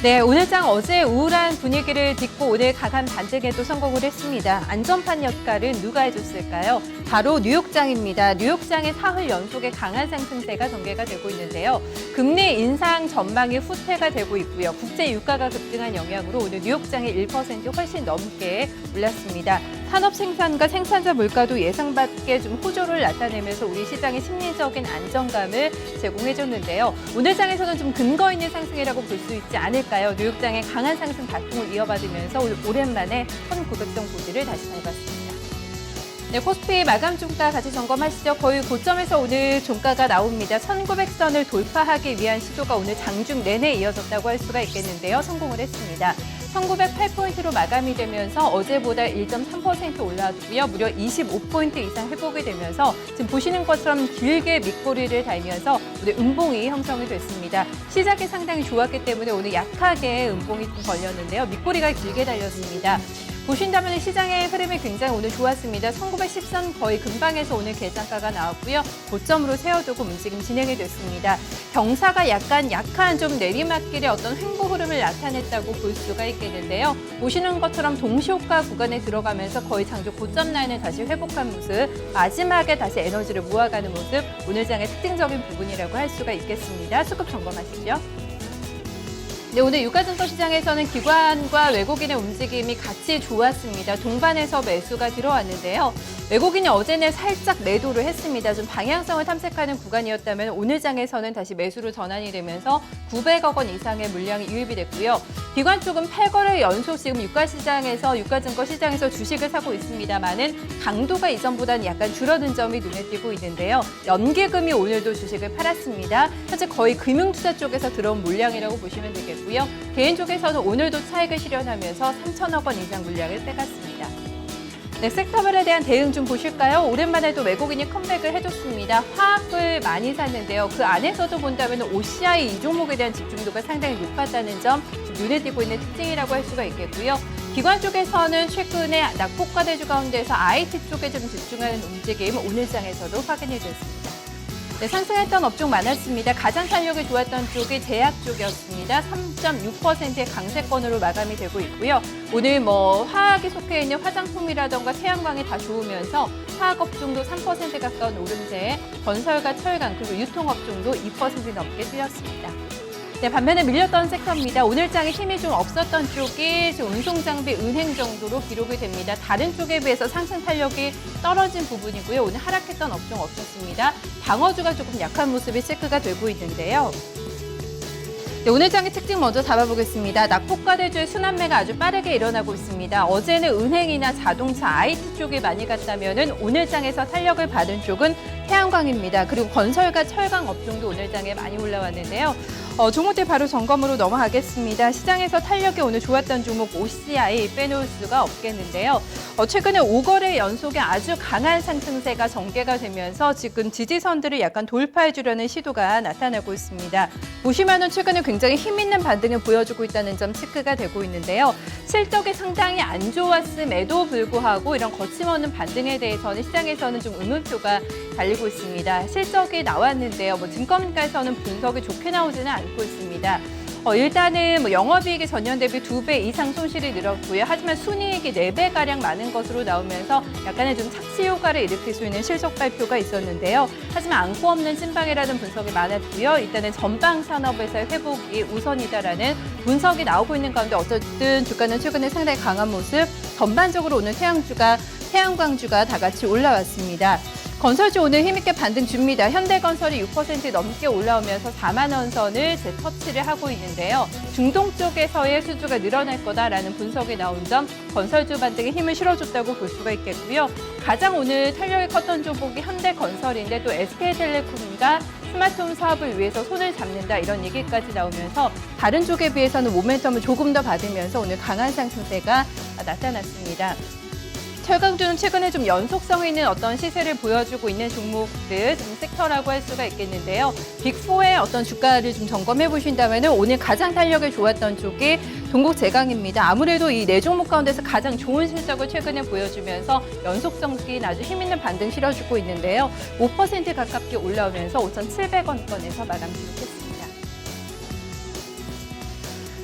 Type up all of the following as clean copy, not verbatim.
네, 오늘 장 어제 우울한 분위기를 딛고 오늘 강한 반등에도 성공을 했습니다. 안전판 역할은 누가 해줬을까요? 바로 뉴욕장입니다. 뉴욕장의 사흘 연속의 강한 상승세가 전개가 되고 있는데요. 금리 인상 전망이 후퇴가 되고 있고요. 국제 유가가 급등한 영향으로 오늘 뉴욕장이 1% 훨씬 넘게 올랐습니다. 산업 생산과 생산자 물가도 예상 밖의 좀 호조를 나타내면서 우리 시장의 심리적인 안정감을 제공해줬는데요. 오늘 장에서는 좀 근거 있는 상승이라고 볼 수 있지 않을까요? 뉴욕장의 강한 상승 바통을 이어받으면서 오랜만에 1,900선 고지를 다시 밟았습니다. 네, 코스피 마감 종가 같이 점검하시죠. 거의 고점에서 오늘 종가가 나옵니다. 1900선을 돌파하기 위한 시도가 오늘 장중 내내 이어졌다고 할 수가 있겠는데요. 성공을 했습니다. 1908포인트로 마감이 되면서 어제보다 1.3% 올라왔고요. 무려 25포인트 이상 회복이 되면서 지금 보시는 것처럼 길게 밑꼬리를 달면서 오늘 음봉이 형성이 됐습니다. 시작이 상당히 좋았기 때문에 오늘 약하게 음봉이 좀 걸렸는데요. 밑꼬리가 길게 달렸습니다. 보신다면 시장의 흐름이 굉장히 오늘 좋았습니다. 1910선 거의 근방에서 오늘 계산가가 나왔고요. 고점으로 세워두고 움직임 진행이 됐습니다. 경사가 약간 약한 좀 내리막길의 어떤 횡보 흐름을 나타냈다고 볼 수가 있겠는데요. 보시는 것처럼 동시호가 구간에 들어가면서 거의 장중 고점 라인을 다시 회복한 모습, 마지막에 다시 에너지를 모아가는 모습, 오늘 장의 특징적인 부분이라고 할 수가 있겠습니다. 수급 점검하시죠. 네, 오늘 유가증권 시장에서는 기관과 외국인의 움직임이 같이 좋았습니다. 동반해서 매수가 들어왔는데요. 외국인이 어제는 살짝 매도를 했습니다. 좀 방향성을 탐색하는 구간이었다면 오늘 장에서는 다시 매수로 전환이 되면서 900억 원 이상의 물량이 유입이 됐고요. 기관 쪽은 8거래 연속 지금 유가증권 시장에서 주식을 사고 있습니다만은 강도가 이전보다는 약간 줄어든 점이 눈에 띄고 있는데요. 연기금이 오늘도 주식을 팔았습니다. 현재 거의 금융투자 쪽에서 들어온 물량이라고 보시면 되겠고요. 개인 쪽에서는 오늘도 차익을 실현하면서 3천억 원 이상 물량을 빼갔습니다. 네, 섹터별에 대한 대응 좀 보실까요? 오랜만에 또 외국인이 컴백을 해줬습니다. 화학을 많이 샀는데요. 그 안에서도 본다면 OCI 이 종목에 대한 집중도가 상당히 높았다는 점 눈에 띄고 있는 특징이라고 할 수가 있겠고요. 기관 쪽에서는 최근에 낙폭과 대주 가운데서 IT 쪽에 좀 집중하는 움직임 오늘 장에서도 확인이 됐습니다. 네, 상승했던 업종 많았습니다. 가장 탄력이 좋았던 쪽이 제약 쪽이었습니다. 3.6%의 강세권으로 마감이 되고 있고요. 오늘 화학이 속해 있는 화장품이라던가 태양광이 다 좋으면서 화학 업종도 3% 가까운 오름세, 건설과 철강 그리고 유통업종도 2% 넘게 뛰었습니다. 네, 반면에 밀렸던 섹터입니다. 오늘 장에 힘이 좀 없었던 쪽이 운송장비, 은행 정도로 기록이 됩니다. 다른 쪽에 비해서 상승 탄력이 떨어진 부분이고요. 오늘 하락했던 업종 없었습니다. 방어주가 조금 약한 모습이 체크가 되고 있는데요. 네, 오늘 장의 특징 먼저 잡아보겠습니다. 낙폭과 대주의 순환매가 아주 빠르게 일어나고 있습니다. 어제는 은행이나 자동차, IT 쪽이 많이 갔다면 오늘 장에서 탄력을 받은 쪽은 태양광입니다. 그리고 건설과 철강 업종도 오늘 장에 많이 올라왔는데요. 종목들 바로 점검으로 넘어가겠습니다. 시장에서 탄력이 오늘 좋았던 종목 OCI 빼놓을 수가 없겠는데요. 최근에 5거래 연속의 아주 강한 상승세가 전개가 되면서 지금 지지선들을 약간 돌파해 주려는 시도가 나타나고 있습니다. 보시면은 최근에 굉장히 힘 있는 반등을 보여주고 있다는 점 체크가 되고 있는데요. 실적이 상당히 안 좋았음에도 불구하고 이런 거침없는 반등에 대해서는 시장에서는 좀 의문표가 달리고 있습니다. 실적이 나왔는데요. 증권가에서는 분석이 좋게 나오지는 않고 있습니다. 일단은 영업이익이 전년 대비 2배 이상 손실이 늘었고요. 하지만 순이익이 4배가량 많은 것으로 나오면서 약간의 좀 착시 효과를 일으킬 수 있는 실적 발표가 있었는데요. 하지만 안고 없는 찐방이라는 분석이 많았고요. 일단은 전방 산업에서의 회복이 우선이다라는 분석이 나오고 있는 가운데 어쨌든 주가는 최근에 상당히 강한 모습, 전반적으로 오늘 태양광주가 다 같이 올라왔습니다. 건설주 오늘 힘있게 반등 줍니다. 현대건설이 6% 넘게 올라오면서 4만 원 선을 재터치를 하고 있는데요. 중동 쪽에서의 수주가 늘어날 거다라는 분석이 나온 점 건설주 반등에 힘을 실어줬다고 볼 수가 있겠고요. 가장 오늘 탄력이 컸던 종목이 현대건설인데 또 SK텔레콤과 스마트홈 사업을 위해서 손을 잡는다 이런 얘기까지 나오면서 다른 쪽에 비해서는 모멘텀을 조금 더 받으면서 오늘 강한 상승세가 나타났습니다. 철강주는 최근에 좀 연속성 있는 어떤 시세를 보여주고 있는 종목들, 좀 섹터라고 할 수가 있겠는데요. 빅4의 어떤 주가를 좀 점검해 보신다면 오늘 가장 탄력이 좋았던 쪽이 동국제강입니다. 아무래도 이 4종목 가운데서 가장 좋은 실적을 최근에 보여주면서 연속성이 아주 힘있는 반등 실어주고 있는데요. 5% 가깝게 올라오면서 5,700원권에서 마감 기록했습니다.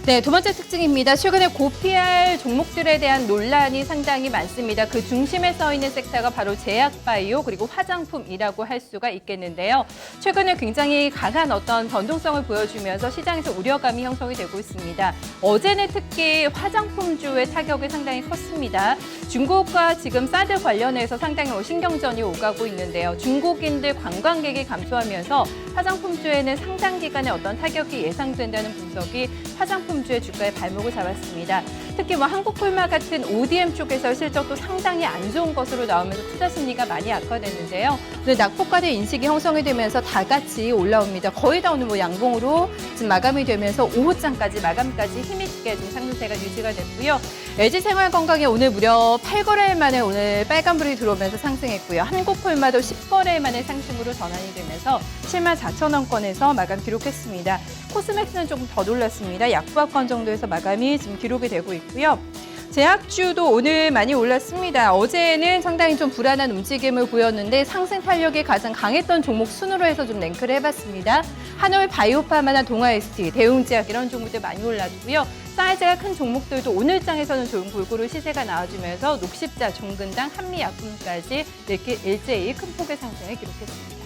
네, 두 번째 특징입니다. 최근에 고PR 종목들에 대한 논란이 상당히 많습니다. 그 중심에 서 있는 섹터가 바로 제약바이오 그리고 화장품이라고 할 수가 있겠는데요. 최근에 굉장히 강한 어떤 변동성을 보여주면서 시장에서 우려감이 형성이 되고 있습니다. 어제는 특히 화장품주의 타격이 상당히 컸습니다. 중국과 지금 사드 관련해서 상당히 신경전이 오가고 있는데요. 중국인들 관광객이 감소하면서 화장품주에는 상당 기간의 어떤 타격이 예상된다는 분석이 화장품주의 주가에 발목을 잡았습니다. 특히 한국콜마 같은 ODM 쪽에서 실적도 상당히 안 좋은 것으로 나오면서 투자 심리가 많이 악화됐는데요. 오늘 낙폭과의 인식이 형성이 되면서 다 같이 올라옵니다. 거의 다 오늘 양봉으로 지금 마감이 되면서 오후장까지 마감까지 힘있게 좀 상승세가 유지가 됐고요. LG생활건강이 오늘 무려 8거래일 만에 오늘 빨간불이 들어오면서 상승했고요. 한국콜마도 10거래일 만에 상승으로 전환이 되면서 74,000원권에서 마감 기록했습니다. 코스맥스는 조금 더 놀랐습니다. 약부합권 정도에서 마감이 지금 기록이 되고 있고요. 제약주도 오늘 많이 올랐습니다. 어제는 상당히 좀 불안한 움직임을 보였는데 상승 탄력이 가장 강했던 종목 순으로 해서 좀 랭크를 해봤습니다. 한올 바이오파마나 동아ST, 대웅제약 이런 종목들 많이 올랐고요. 사이즈가 큰 종목들도 오늘 장에서는 좋은 골고루 시세가 나와주면서 녹십자, 종근당, 한미약품까지 이렇게 일제히 큰 폭의 상승을 기록했습니다.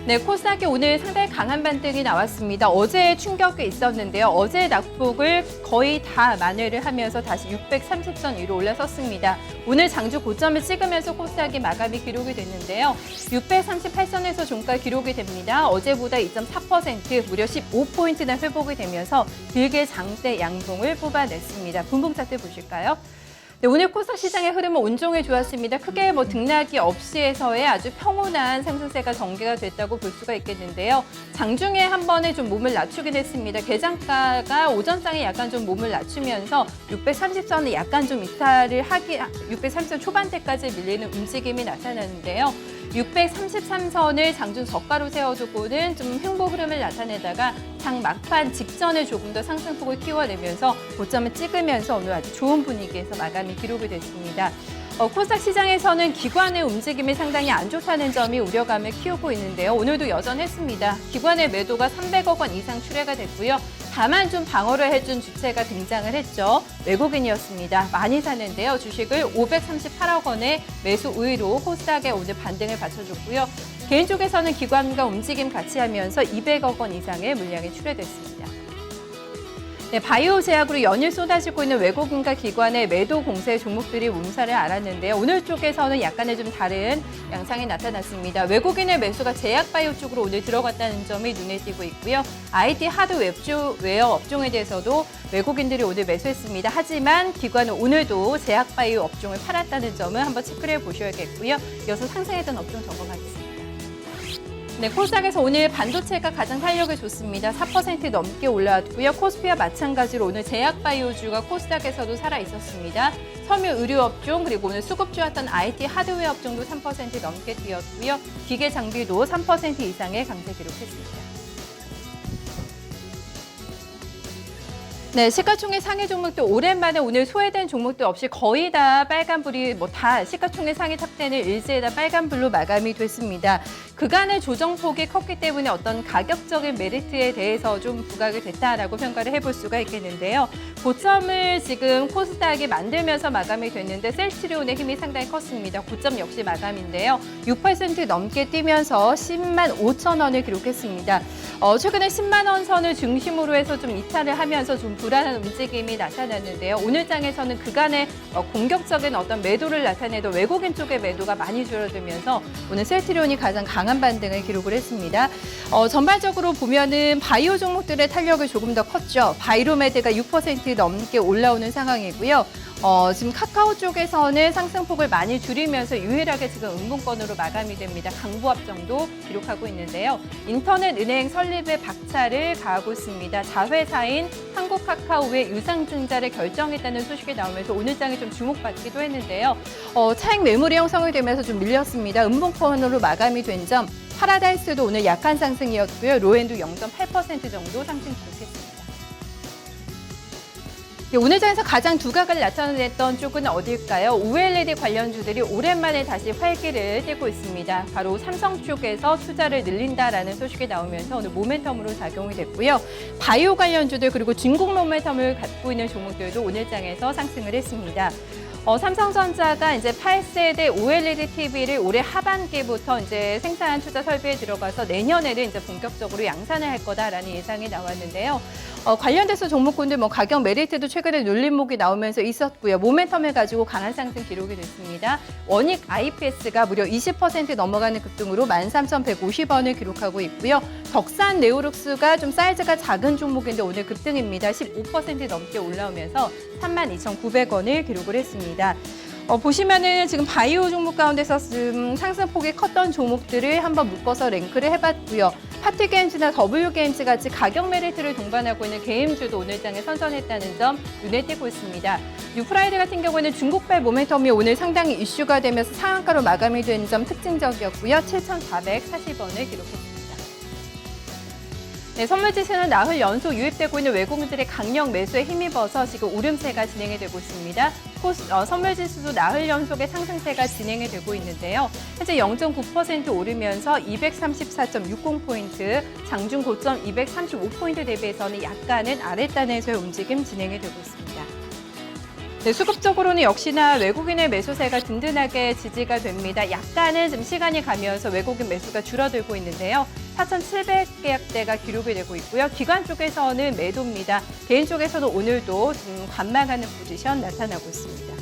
네, 코스닥이 오늘 상당히 강한 반등이 나왔습니다. 어제 충격이 있었는데요. 어제 낙폭을 거의 다 만회를 하면서 다시 630선 위로 올라섰습니다. 오늘 장주 고점을 찍으면서 코스닥이 마감이 기록이 됐는데요. 638선에서 종가 기록이 됩니다. 어제보다 2.4% 무려 15포인트나 회복이 되면서 길게 장대 양봉을 뽑아냈습니다. 분봉 차트 보실까요? 네, 오늘 코스닥 시장의 흐름은 온종일 좋았습니다. 크게 등락이 없이 해서의 아주 평온한 상승세가 전개가 됐다고 볼 수가 있겠는데요. 장중에 한 번에 좀 몸을 낮추긴 했습니다. 개장가가 오전장에 약간 좀 몸을 낮추면서 630선을 약간 좀 이탈을 630선 초반대까지 밀리는 움직임이 나타나는데요. 633선을 장중 저가로 세워두고는 좀 횡보 흐름을 나타내다가 장 막판 직전에 조금 더 상승폭을 키워내면서 고점을 찍으면서 오늘 아주 좋은 분위기에서 마감이 기록이 됐습니다. 코스닥 시장에서는 기관의 움직임이 상당히 안 좋다는 점이 우려감을 키우고 있는데요. 오늘도 여전했습니다. 기관의 매도가 300억 원 이상 출회가 됐고요. 다만 좀 방어를 해준 주체가 등장을 했죠. 외국인이었습니다. 많이 샀는데요. 주식을 538억 원의 매수 우위로 코스닥에 오늘 반등을 받쳐줬고요. 개인 쪽에서는 기관과 움직임 같이 하면서 200억 원 이상의 물량이 출회됐습니다. 네, 바이오 제약으로 연일 쏟아지고 있는 외국인과 기관의 매도 공세 종목들이 몸살을 앓았는데요. 오늘 쪽에서는 약간의 좀 다른 양상이 나타났습니다. 외국인의 매수가 제약 바이오 쪽으로 오늘 들어갔다는 점이 눈에 띄고 있고요. IT 하드웨어 업종에 대해서도 외국인들이 오늘 매수했습니다. 하지만 기관은 오늘도 제약 바이오 업종을 팔았다는 점을 한번 체크를 해보셔야겠고요. 이어서 상승했던 업종 점검하겠습니다. 네, 코스닥에서 오늘 반도체가 가장 탄력을 줬습니다. 4% 넘게 올라왔고요. 코스피와 마찬가지로 오늘 제약바이오주가 코스닥에서도 살아 있었습니다. 섬유 의료업종 그리고 오늘 수급주였던 IT 하드웨어 업종도 3% 넘게 뛰었고요. 기계 장비도 3% 이상의 강세 기록했습니다. 네, 시가총액 상위 종목도 오랜만에 오늘 소외된 종목도 없이 거의 다 빨간불이 다 시가총액 상위 탑10을 일제히 빨간불로 마감이 됐습니다. 그간의 조정폭이 컸기 때문에 어떤 가격적인 메리트에 대해서 좀 부각이 됐다라고 평가를 해볼 수가 있겠는데요. 고점을 지금 코스닥이 만들면서 마감이 됐는데 셀트리온의 힘이 상당히 컸습니다. 고점 역시 마감인데요. 6% 넘게 뛰면서 10만 5천 원을 기록했습니다. 최근에 10만 원 선을 중심으로 해서 좀 이탈을 하면서 좀 불안한 움직임이 나타났는데요. 오늘 장에서는 그간의 공격적인 어떤 매도를 나타내도 외국인 쪽의 매도가 많이 줄어들면서 오늘 셀트리온이 가장 강한 반등을 기록을 했습니다. 전반적으로 보면은 바이오 종목들의 탄력이 조금 더 컸죠. 바이로메드가 6% 넘게 올라오는 상황이고요. 지금 카카오 쪽에서는 상승폭을 많이 줄이면서 유일하게 지금 음봉권으로 마감이 됩니다. 강보합정도 기록하고 있는데요. 인터넷 은행 설립에 박차를 가하고 있습니다. 자회사인 한국카카오의 유상증자를 결정했다는 소식이 나오면서 오늘 장이 좀 주목받기도 했는데요. 차익 매물이 형성이 되면서 좀 밀렸습니다. 음봉권으로 마감이 된 점, 파라다이스도 오늘 약한 상승이었고요. 로엔도 0.8% 정도 상승 기록했습니다. 네, 오늘 장에서 가장 두각을 나타냈던 쪽은 어딜까요? OLED 관련주들이 오랜만에 다시 활기를 띠고 있습니다. 바로 삼성 쪽에서 투자를 늘린다라는 소식이 나오면서 오늘 모멘텀으로 작용이 됐고요. 바이오 관련주들 그리고 중국 모멘텀을 갖고 있는 종목들도 오늘 장에서 상승을 했습니다. 삼성전자가 이제 8세대 OLED TV를 올해 하반기부터 이제 생산 투자 설비에 들어가서 내년에는 이제 본격적으로 양산을 할 거다라는 예상이 나왔는데요. 관련돼서 종목군들 가격 메리트도 최근에 눌림목이 나오면서 있었고요. 모멘텀을 가지고 강한 상승 기록이 됐습니다. 원익 IPS가 무려 20% 넘어가는 급등으로 13,150원을 기록하고 있고요. 덕산 네오룩스가 좀 사이즈가 작은 종목인데 오늘 급등입니다. 15% 넘게 올라오면서 32,900원을 기록을 했습니다. 보시면은 지금 바이오 종목 가운데서 상승폭이 컸던 종목들을 한번 묶어서 랭크를 해봤고요. 파티게임즈나 W게임즈 같이 가격 메리트를 동반하고 있는 게임주도 오늘 장에 선선했다는 점 눈에 띄고 있습니다. 뉴프라이드 같은 경우에는 중국발 모멘텀이 오늘 상당히 이슈가 되면서 상한가로 마감이 된 점 특징적이었고요. 7,440원을 기록했습니다. 네, 선물지수는 나흘 연속 유입되고 있는 외국인들의 강력 매수에 힘입어서 지금 오름세가 진행이 되고 있습니다. 선물지수도 나흘 연속의 상승세가 진행이 되고 있는데요. 현재 0.9% 오르면서 234.60포인트, 장중 고점 235포인트 대비해서는 약간은 아랫단에서의 움직임 진행이 되고 있습니다. 네, 수급적으로는 역시나 외국인의 매수세가 든든하게 지지가 됩니다. 약간은 좀 시간이 가면서 외국인 매수가 줄어들고 있는데요. 4,700계약대가 기록이 되고 있고요. 기관 쪽에서는 매도입니다. 개인 쪽에서도 오늘도 좀 관망하는 포지션 나타나고 있습니다.